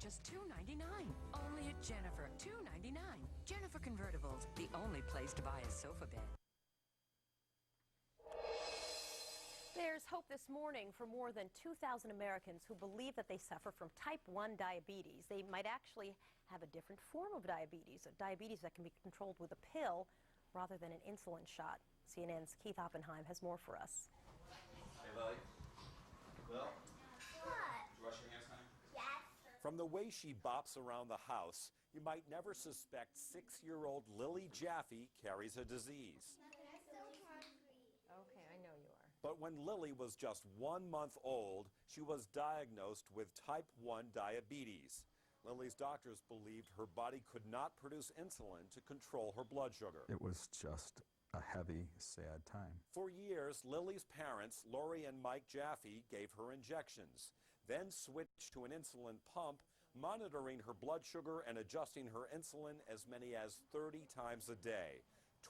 just $2.99. Only at Jennifer, $2.99. Jennifer Convertibles, the only place to buy a sofa bed. There's hope this morning for more than 2,000 Americans who believe that they suffer from type 1 diabetes. They might actually have a different form of diabetes, a diabetes that can be controlled with a pill rather than an insulin shot. CNN's Keith Oppenheim has more for us. Hey, Lily. Will? What? Did you wash your hands, honey? Yes. From the way she bops around the house, you might never suspect 6-year-old Lily Jaffe carries a disease. I'm so hungry. Okay, I know you are. But when Lily was just 1 month old, she was diagnosed with type 1 diabetes. Lily's doctors believed her body could not produce insulin to control her blood sugar. It was just a heavy, sad time. For years, Lily's parents, Lori and Mike Jaffe, gave her injections, then switched to an insulin pump, monitoring her blood sugar and adjusting her insulin as many as 30 times a day.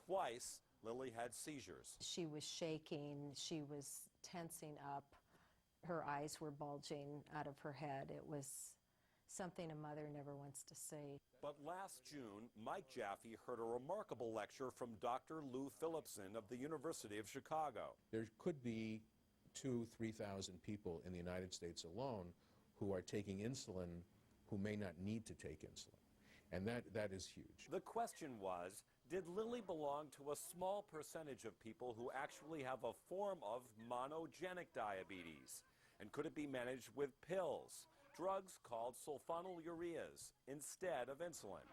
Twice, Lily had seizures. She was shaking, she was tensing up, her eyes were bulging out of her head. It was something a mother never wants to see. But last June, Mike Jaffe heard a remarkable lecture from Dr. Lou Phillipson of the University of Chicago. There could be 2,000 to 3,000 people in the United States alone who are taking insulin who may not need to take insulin. And that is huge. The question was, did Lily belong to a small percentage of people who actually have a form of monogenic diabetes? And could it be managed with pills, drugs called sulfonylureas, instead of insulin?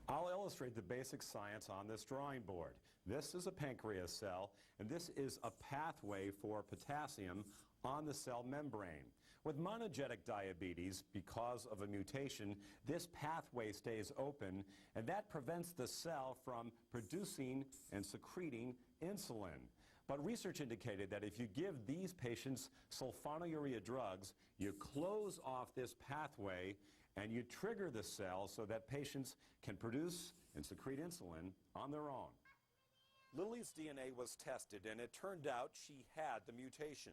I'll illustrate the basic science on this drawing board. This is a pancreas cell, and this is a pathway for potassium on the cell membrane. With monogenic diabetes, because of a mutation, this pathway stays open, and that prevents the cell from producing and secreting insulin. But research indicated that if you give these patients sulfonylurea drugs, you close off this pathway and you trigger the cell so that patients can produce and secrete insulin on their own. Lily's DNA was tested, and it turned out she had the mutation.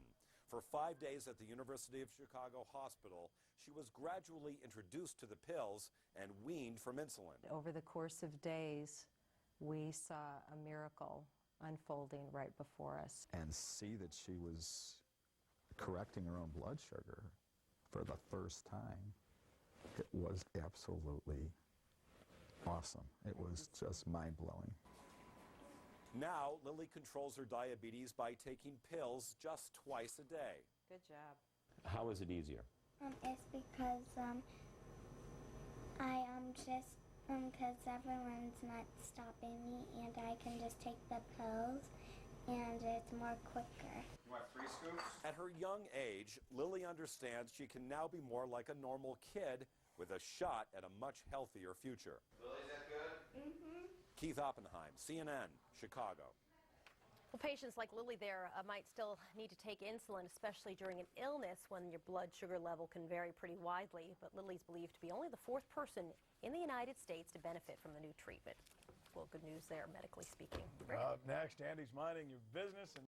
For 5 days at the University of Chicago Hospital, she was gradually introduced to the pills and weaned from insulin. Over the course of days, we saw a miracle unfolding right before us. And see that she was correcting her own blood sugar for the first time, it was absolutely awesome. It was just mind-blowing. Now, Lily controls her diabetes by taking pills just twice a day. Good job. How is it easier? It's because because everyone's not stopping me, and I can just take the pills, and it's more quicker. You want 3 scoops? At her young age, Lily understands she can now be more like a normal kid with a shot at a much healthier future. Lily, is that good? Mm-hmm. Keith Oppenheim, CNN, Chicago. Well, patients like Lily there might still need to take insulin, especially during an illness when your blood sugar level can vary pretty widely. But Lily's believed to be only the 4th person in the United States to benefit from the new treatment. Well, good news there, medically speaking. Up next, Andy's minding your business. And